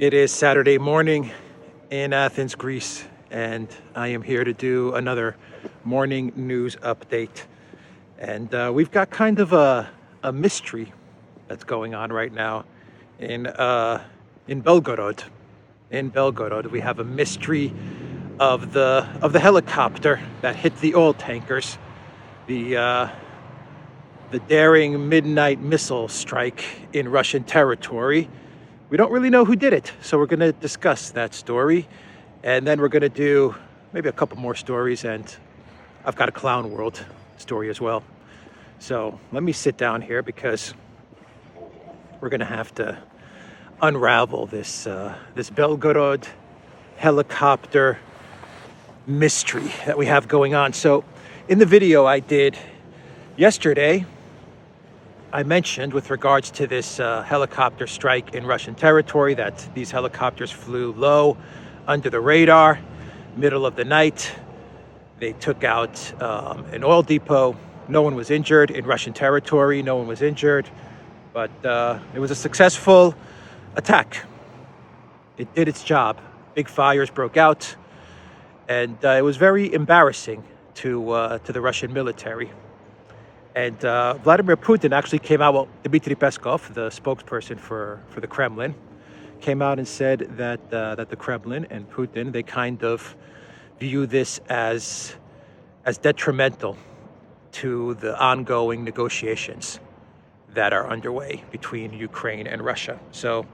It is Saturday morning in Athens, Greece, and I am here to do another morning news update. And we've got kind of a mystery that's going on right now in Belgorod. In Belgorod, we have a mystery of the helicopter that hit the oil tankers, the daring midnight missile strike in Russian territory. We don't really know who did it, so we're going to discuss that story, and then we're going to do maybe a couple more stories, and I've got a clown world story as well. So let me sit down here because we're going to have to unravel this Belgorod helicopter mystery that we have going on. So in the video I did yesterday, I mentioned with regards to this helicopter strike in Russian territory that these helicopters flew low under the radar, middle of the night. They took out an oil depot. No one was injured in Russian territory. No one was injured, but it was a successful attack. It did its job. Big fires broke out, and it was very embarrassing to the Russian military. And Vladimir Putin actually came out, well, Dmitry Peskov, the spokesperson for the Kremlin, came out and said that the Kremlin and Putin, they kind of view this as detrimental to the ongoing negotiations that are underway between Ukraine and Russia. So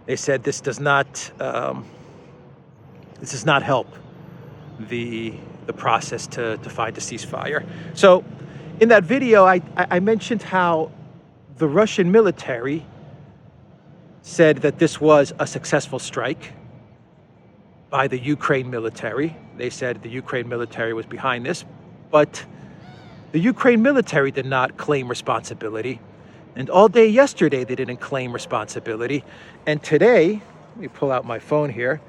they said this does not help the process to find a ceasefire. So in that video, I mentioned how the Russian military said that this was a successful strike by the Ukraine military. They said the Ukraine military was behind this, but the Ukraine military did not claim responsibility. And all day yesterday, they didn't claim responsibility. And today, let me pull out my phone here.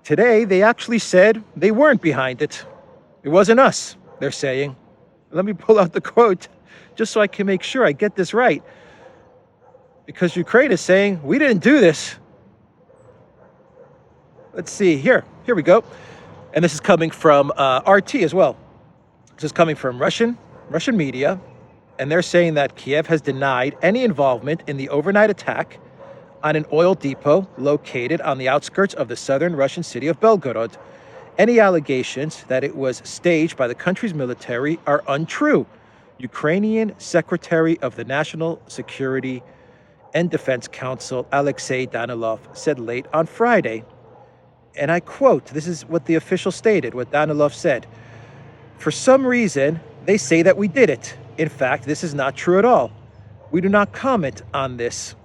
Today, they actually said they weren't behind it. It wasn't us, they're saying. Let me pull out the quote just so I can make sure I get this right. Because Ukraine is saying, we didn't do this. Let's see, here we go. And this is coming from RT as well. This is coming from Russian media. And they're saying that Kiev has denied any involvement in the overnight attack on an oil depot located on the outskirts of the southern Russian city of Belgorod. Any allegations that it was staged by the country's military are untrue, Ukrainian Secretary of the National Security and Defense Council, Alexei Danilov, said late on Friday. And I quote, this is what the official stated, what Danilov said. For some reason, they say that we did it. In fact, this is not true at all. We do not comment on this.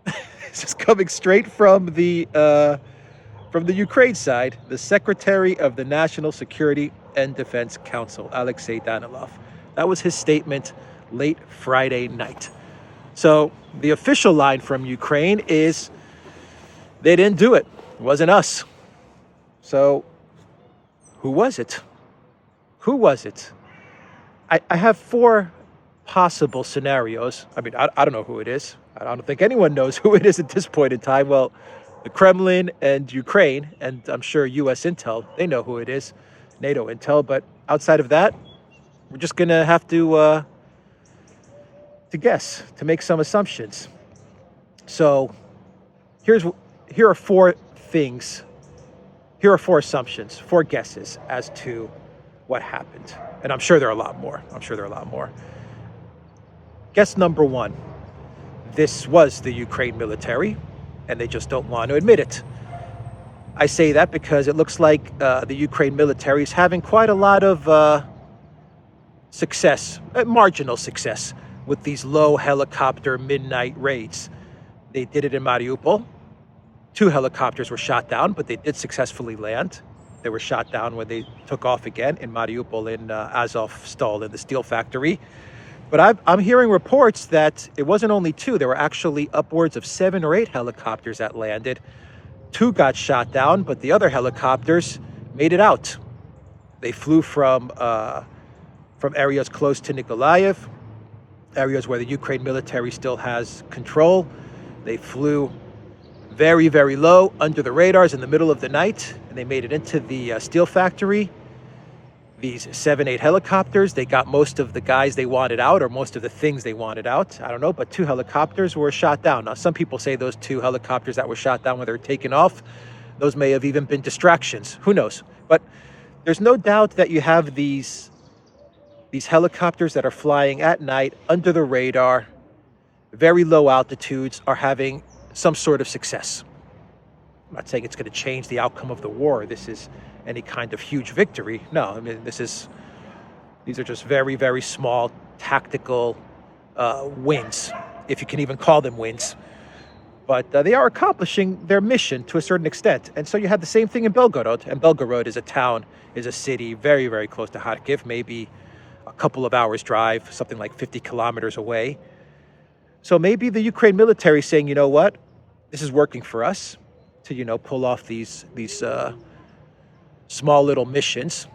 This is coming straight from the Ukraine side, the Secretary of the National Security and Defense Council, Alexei Danilov. That was his statement late Friday night. So the official line from Ukraine is they didn't do it. It wasn't us. So who was it? Who was it? I have four possible scenarios. I mean, I don't know who it is. I don't think anyone knows who it is at this point in time. Well, the Kremlin and Ukraine, and I'm sure U.S. intel, they know who it is, NATO intel. But outside of that, we're just going to have to guess, to make some assumptions. So here are four things. Here are four assumptions, four guesses as to what happened. And I'm sure there are a lot more. Guess number one, this was the Ukraine military, and they just don't want to admit it. I say that because it looks like the Ukraine military is having quite a lot of success, marginal success, with these low helicopter midnight raids. They did it in Mariupol. 2 helicopters were shot down, but they did successfully land. They were shot down when they took off again in Mariupol, in Azovstal, in the steel factory. But I'm hearing reports that it wasn't only 2. There were actually upwards of 7 or 8 helicopters that landed. 2 got shot down, but the other helicopters made it out. They flew from areas close to Nikolaev, areas where the Ukraine military still has control. They flew very, very low under the radars in the middle of the night, and they made it into the steel factory. These 7-8 helicopters, they got most of the guys they wanted out, or most of the things they wanted out. I don't know, but 2 helicopters were shot down. Now, some people say those 2 helicopters that were shot down when they were taken off, those may have even been distractions. Who knows? But there's no doubt that you have these helicopters that are flying at night under the radar, very low altitudes, are having some sort of success. I'm not saying it's going to change the outcome of the war. This is any kind of huge victory. No, I mean, these are just very, very small tactical wins, if you can even call them wins. But they are accomplishing their mission to a certain extent. And so you had the same thing in Belgorod. And Belgorod is a town, is a city very, very close to Kharkiv, maybe a couple of hours drive, something like 50 kilometers away. So maybe the Ukraine military saying, you know what, this is working for us to, you know, pull off these small little missions.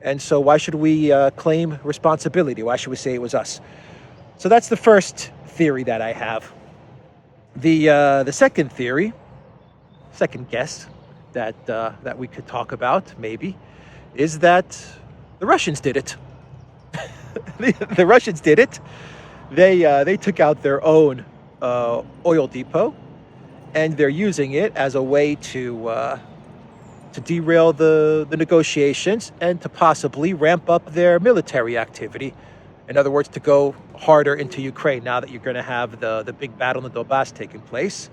And so why should we claim responsibility? Why should we say it was us? So that's the first theory that I have. The second theory, second guess that we could talk about maybe, is that the Russians did it. The Russians did it. They took out their own oil depot, and they're using it as a way to derail the negotiations and to possibly ramp up their military activity. In other words, to go harder into Ukraine now that you're going to have the big battle in the Donbass taking place.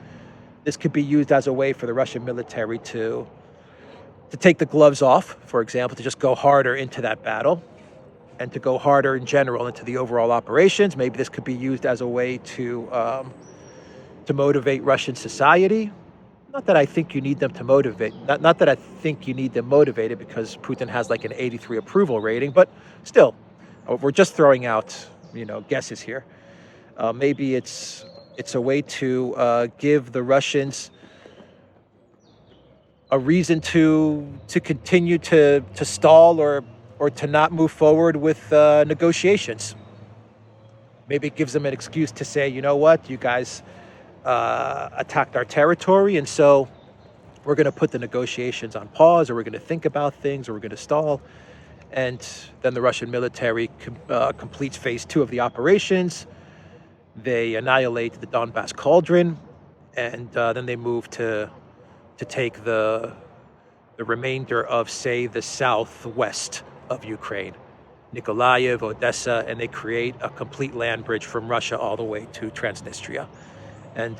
This could be used as a way for the Russian military to take the gloves off, for example, to just go harder into that battle and to go harder in general into the overall operations. Maybe this could be used as a way to motivate Russian society. Not that I think you need them to motivate, not that I think you need them motivated because Putin has like an 83 approval rating, but still, we're just throwing out, you know, guesses here. Maybe it's a way to give the Russians a reason to continue to stall or to not move forward with negotiations. Maybe it gives them an excuse to say, you know what, you guys attacked our territory, and so we're going to put the negotiations on pause, or we're going to think about things, or we're going to stall. And then the Russian military completes phase 2 of the operations. They annihilate the Donbass cauldron, and then they move to take the remainder of, say, the southwest of Ukraine, Nikolaev, Odessa, and they create a complete land bridge from Russia all the way to Transnistria. And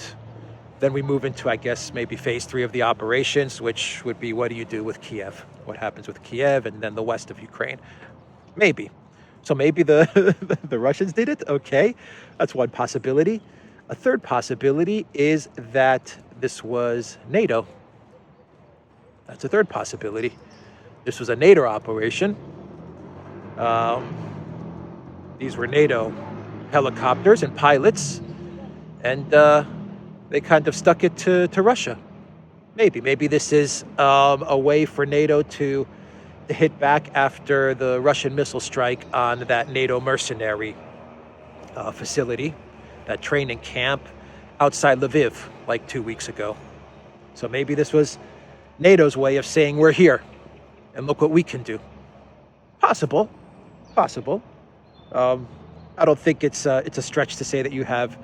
then we move into, I guess, maybe phase 3 of the operations, which would be, what do you do with Kiev? What happens with Kiev and then the west of Ukraine? Maybe. So maybe the Russians did it? Okay, that's one possibility. A third possibility is that this was NATO. That's a third possibility. This was a NATO operation. These were NATO helicopters and pilots, and they kind of stuck it to Russia. Maybe this is a way for NATO to hit back after the Russian missile strike on that NATO mercenary facility, that training camp outside Lviv like 2 weeks ago. So maybe this was NATO's way of saying, we're here and look what we can do. Possible. I don't think it's a stretch to say that you have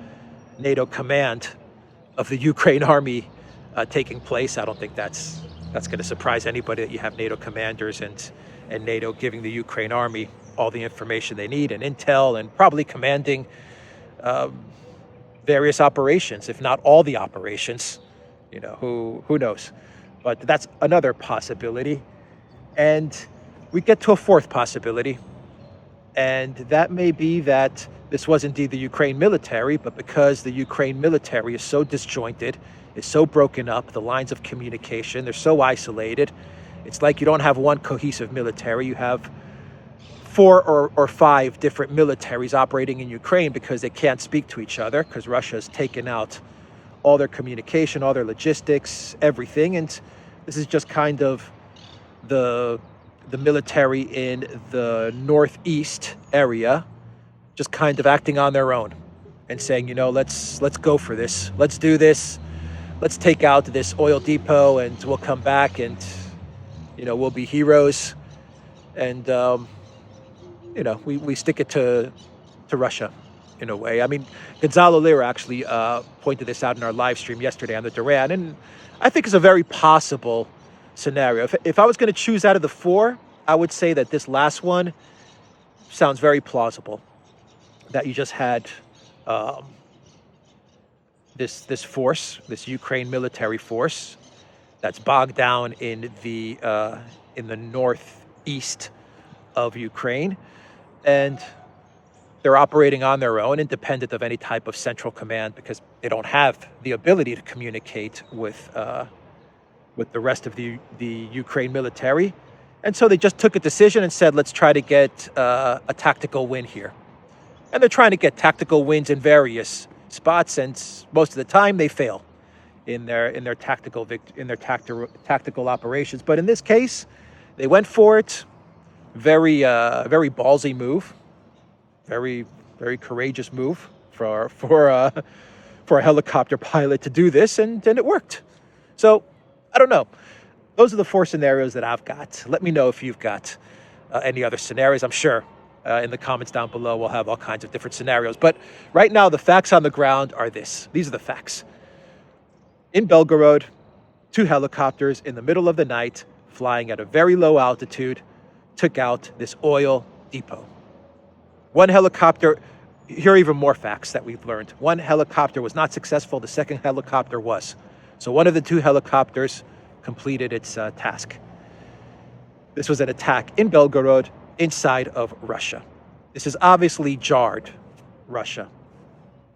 NATO command of the Ukraine army taking place. I don't think that's going to surprise anybody that you have NATO commanders and NATO giving the Ukraine army all the information they need and intel, and probably commanding various operations, if not all the operations. You know, who knows? But that's another possibility. And we get to a fourth possibility, and that may be that this was indeed the Ukraine military, but because the Ukraine military is so disjointed, is so broken up, the lines of communication, they're so isolated, it's like you don't have one cohesive military, you have 4 or 5 different militaries operating in Ukraine because they can't speak to each other, because Russia's taken out all their communication, all their logistics, everything. And this is just kind of the military in the northeast area just kind of acting on their own. and saying, let's go for this. Let's do this. Let's take out this oil depot, and we'll come back, and we'll be heroes. And we stick it to Russia in a way. I mean, Gonzalo Lira actually pointed this out in our live stream yesterday on the Duran, and I think it's a very possible scenario. If I was going to choose out of the four, I would say that this last one sounds very plausible. That you just had this force, this Ukraine military force, that's bogged down in the northeast of Ukraine, and they're operating on their own, independent of any type of central command, because they don't have the ability to communicate with the rest of the Ukraine military. And so they just took a decision and said, let's try to get a tactical win here. And they're trying to get tactical wins in various spots, and most of the time they fail in their tactical operations. But in this case, they went for it. Very ballsy move. Very, very courageous move for a helicopter pilot to do this, and it worked. So I don't know. Those are the four scenarios that I've got. Let me know if you've got any other scenarios. I'm sure in the comments down below we'll have all kinds of different scenarios. But right now, the facts on the ground are this. These are the facts. In Belgorod, 2 helicopters in the middle of the night, flying at a very low altitude, took out this oil depot. One helicopter, here are even more facts that we've learned. One helicopter was not successful. The second helicopter was. So one of the 2 helicopters completed its task. This was an attack in Belgorod, inside of Russia. This has obviously jarred Russia,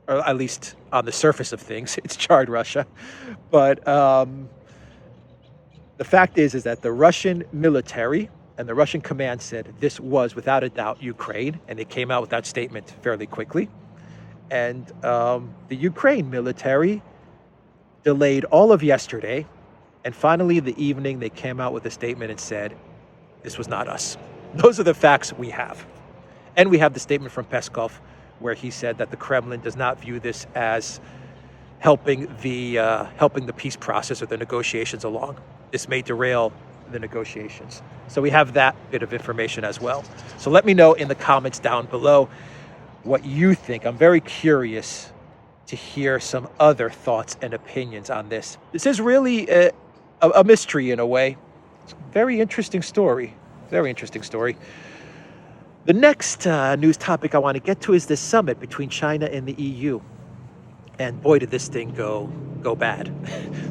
or at least on the surface of things, it's jarred Russia. But the fact is that the Russian military and the Russian command said this was, without a doubt, Ukraine, and they came out with that statement fairly quickly. And the Ukraine military delayed all of yesterday, and finally the evening they came out with a statement and said, this was not us. Those are the facts we have. And we have the statement from Peskov, where he said that the Kremlin does not view this as helping the peace process or the negotiations along. This may derail the negotiations. So we have that bit of information as well. So let me know in the comments down below what you think. I'm very curious to hear some other thoughts and opinions on this. This is really a mystery in a way. It's a very interesting story. Very interesting story. The next news topic I want to get to is this summit between China and the EU. And boy, did this thing go bad.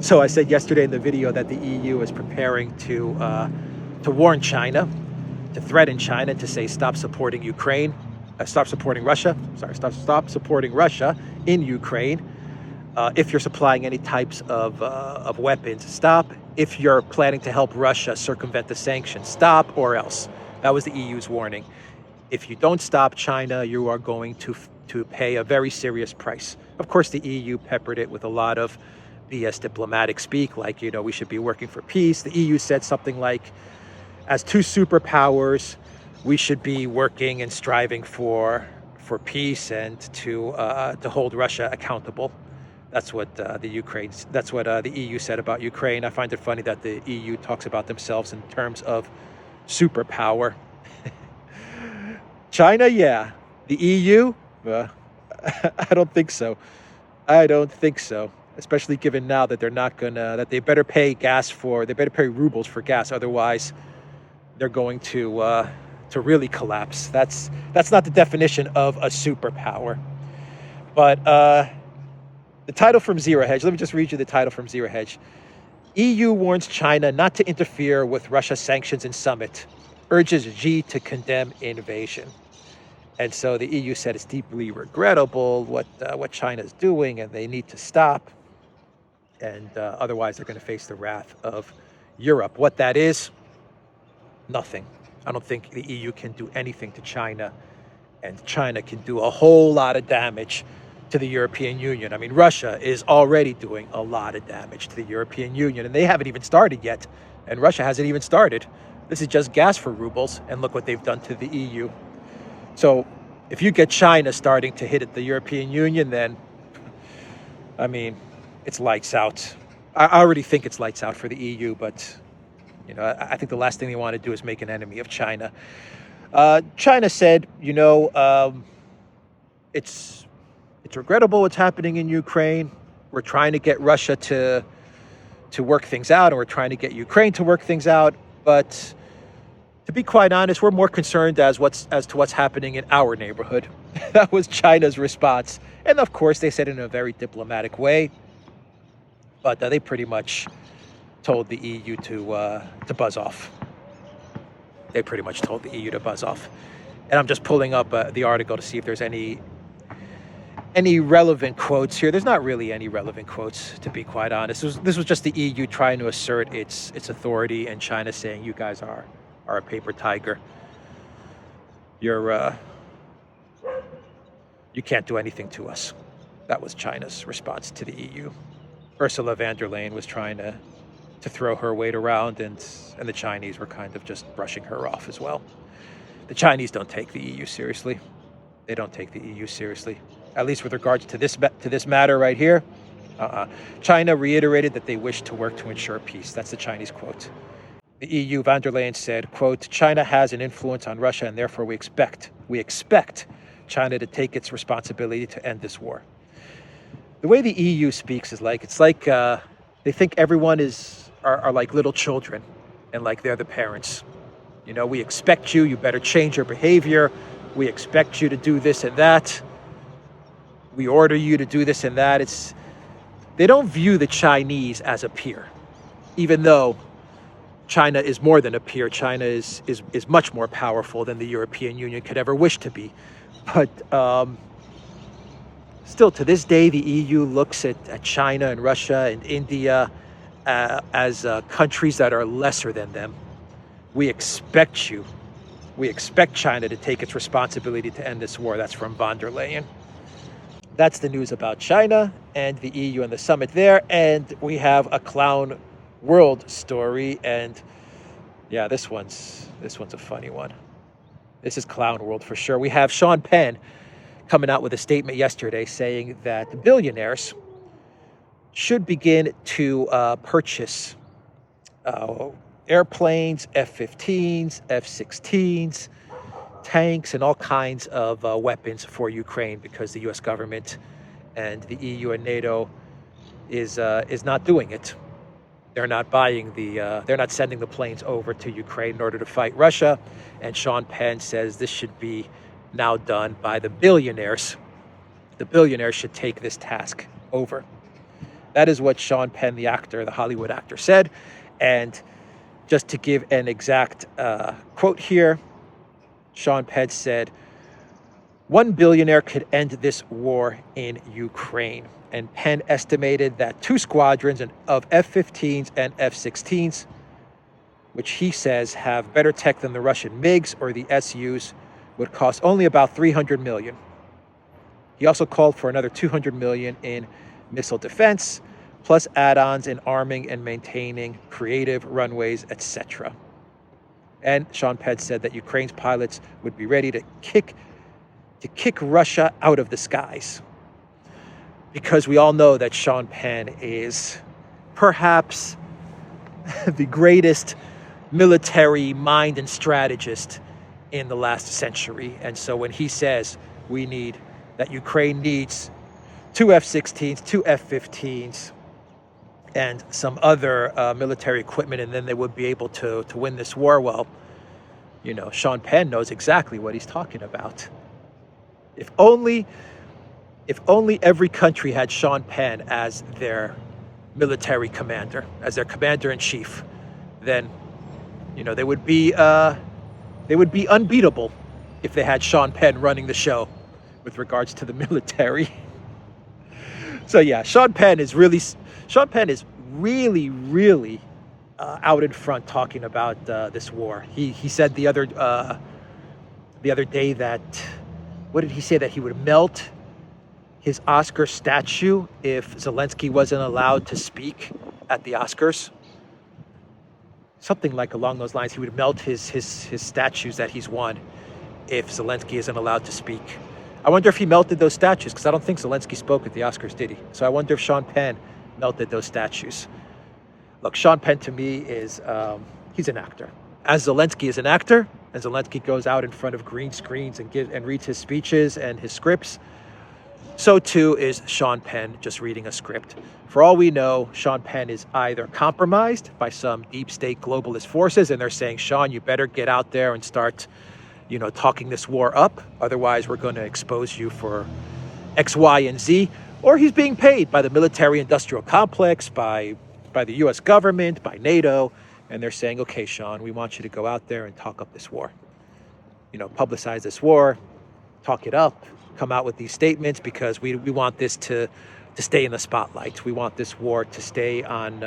So I said yesterday in the video that the EU is preparing to warn China, to threaten China, to say stop supporting Ukraine, stop supporting Russia. Sorry, stop supporting Russia in Ukraine. If you're supplying any types of weapons, stop. If you're planning to help Russia circumvent the sanctions, stop, or else. That was the EU's warning. If you don't stop China, you are going to pay a very serious price. Of course, the EU peppered it with a lot of BS diplomatic speak, like, we should be working for peace. The EU said something like, as 2 superpowers, we should be working and striving for peace and to hold Russia accountable. That's what the EU said about Ukraine. I find it funny that the EU talks about themselves in terms of superpower. China, yeah. The EU, I don't think so. I don't think so. Especially given now that that they better pay rubles for gas. Otherwise, they're going to really collapse. That's not the definition of a superpower. But the title from Zero Hedge, let me just read you the title from Zero Hedge. EU warns China not to interfere with Russia sanctions in summit, urges Xi to condemn invasion. And so the EU said it's deeply regrettable what China is doing, and they need to stop. And otherwise, they're going to face the wrath of Europe. What that is, nothing. I don't think the EU can do anything to China, and China can do a whole lot of damage to the European Union. I mean, Russia is already doing a lot of damage to the European Union, and they haven't even started yet. And Russia hasn't even started. This is just gas for rubles, and look what they've done to the EU. So if you get China starting to hit at the European Union, then, I mean, it's lights out. I already think it's lights out for the EU, but, you know, I think the last thing they want to do is make an enemy of China. China said, you know, it's regrettable what's happening in Ukraine. We're trying to get Russia to work things out, and we're trying to get Ukraine to work things out. But to be quite honest, we're more concerned as to what's happening in our neighborhood. That was China's response. And of course, they said it in a very diplomatic way. But they pretty much told the EU to buzz off. They pretty much told the EU to buzz off. And I'm just pulling up the article to see if there's any relevant quotes here. There's not really any relevant quotes, to be quite honest. This was just the EU trying to assert its authority, and China saying, you guys are a paper tiger. You can't do anything to us. That was China's response to the EU. Ursula von der Leyen was trying to throw her weight around, and the Chinese were kind of just brushing her off as well. The Chinese don't take the EU seriously. They don't take the EU seriously, at least with regards to this matter right here. China reiterated that they wish to work to ensure peace. That's the Chinese quote. The EU, von der Leyen said, quote, China has an influence on Russia, and therefore we expect China to take its responsibility to end this war. The way the EU speaks is like, it's like they think everyone are like little children, and like they're the parents. You know, we expect you better change your behavior. We expect you to do this and that. We order you to do this and that. They don't view the Chinese as a peer, even though China is more than a peer. China is much more powerful than the European Union could ever wish to be. But still, to this day, the EU looks at China and Russia and India as countries that are lesser than them. We expect China to take its responsibility to end this war. That's from von der Leyen. That's the news about China and the EU and the summit there. And we have a clown world story. And yeah, this one's a funny one. This is clown world for sure. We have Senn Penn coming out with a statement yesterday saying that the billionaires should begin to purchase airplanes, F-15s, F-16s, tanks, and all kinds of weapons for Ukraine, because the U.S. government and the EU and NATO is not doing it. They're not buying they're not sending the planes over to Ukraine in order to fight Russia. And Senn Penn says this should be now done by the billionaires. The billionaires should take this task over. That is what Senn Penn, the actor, the Hollywood actor, said. And just to give an exact quote here, Senn Penn said, "One billionaire could end this war in Ukraine." And Penn estimated that 2 squadrons of F-15s and F-16s, which he says have better tech than the Russian MiGs or the SUs, would cost only about $300 million. He also called for another $200 million in missile defense, plus add-ons in arming and maintaining creative runways, etc. And Senn Penn said that Ukraine's pilots would be ready to kick Russia out of the skies. Because we all know that Senn Penn is perhaps the greatest military mind and strategist in the last century. And so when he says that Ukraine needs 2 F-16s, 2 F-15s, and some other military equipment, and then they would be able to win this war, well, you know, Senn Penn knows exactly what he's talking about. If only every country had Senn Penn as their military commander, as their commander-in-chief, then, you know, they would be unbeatable if they had Senn Penn running the show with regards to the military. So yeah, Senn Penn is really out in front talking about this war. He said the other day that, what did he say, that he would melt his Oscar statue if Zelensky wasn't allowed to speak at the Oscars? Something like along those lines. He would melt his statues that he's won if Zelensky isn't allowed to speak. I wonder if he melted those statues, because I don't think Zelensky spoke at the Oscars, did he? So I wonder if Sean Penn melted those statues. Look, Sean Penn to me is, he's an actor. As Zelensky is an actor, and Zelensky goes out in front of green screens and reads his speeches and his scripts, so too is Sean Penn just reading a script. For all we know, Sean Penn is either compromised by some deep state globalist forces, and they're saying, Sean, you better get out there and start, talking this war up. Otherwise, we're going to expose you for X, Y, and Z. Or he's being paid by the military-industrial complex, by the U.S. government, by NATO, and they're saying, okay, Sean, we want you to go out there and talk up this war. Publicize this war, talk it up, come out with these statements, because we want this to stay in the spotlight. We want this war to stay on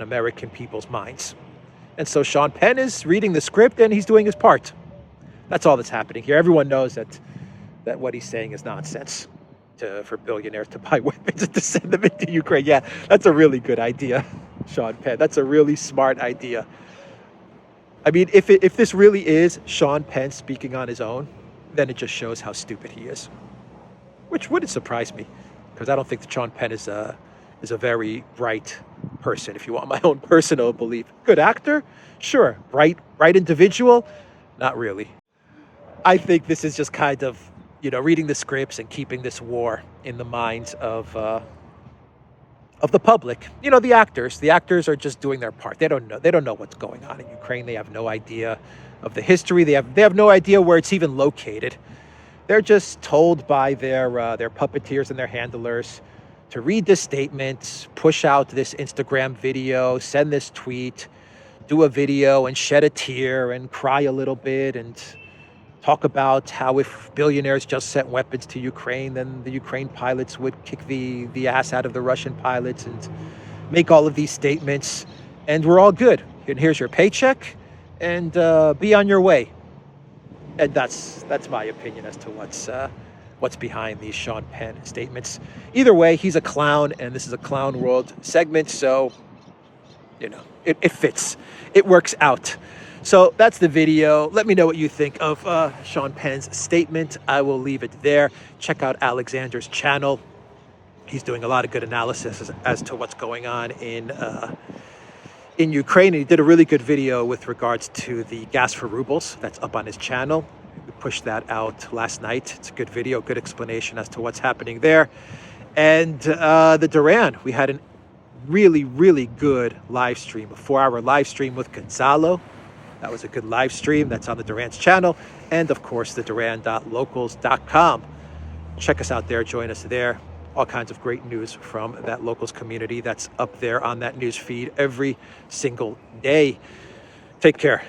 American people's minds. And so Sean Penn is reading the script and he's doing his part. That's all that's happening here. Everyone knows that what he's saying is nonsense for billionaires to buy weapons and to send them into Ukraine. Yeah, that's a really good idea, Sean Penn. That's a really smart idea. I mean, if this really is Sean Penn speaking on his own, then it just shows how stupid he is. Which wouldn't surprise me, because I don't think that Sean Penn is a very bright person, if you want my own personal belief. Good actor? Sure. Bright individual? Not really. I think this is just kind of, reading the scripts and keeping this war in the minds of the public. The actors. The actors are just doing their part. They don't know what's going on in Ukraine. They have no idea of the history. They have no idea where it's even located. They're just told by their puppeteers and their handlers to read this statement, push out this Instagram video, send this tweet, do a video and shed a tear and cry a little bit and talk about how if billionaires just sent weapons to Ukraine, then the Ukraine pilots would kick the ass out of the Russian pilots, and make all of these statements, and we're all good. And here's your paycheck, and be on your way. And that's my opinion as to what's behind these Sean Penn statements. Either way, he's a clown, and this is a Clown World segment, so it fits. It works out. So that's the video. Let me know what you think of Sean Penn's statement. I will leave it there. Check out Alexander's channel. He's doing a lot of good analysis as to what's going on in Ukraine. And he did a really good video with regards to the gas for rubles. That's up on his channel. We pushed that out last night. It's a good video, good explanation as to what's happening there. And the Duran, we had a really, really good live stream, a 4-hour live stream with Gonzalo. That was a good live stream. That's on the Duran's channel. And of course, the Duran.locals.com. Check us out there. Join us there. All kinds of great news from that locals community that's up there on that news feed every single day. Take care.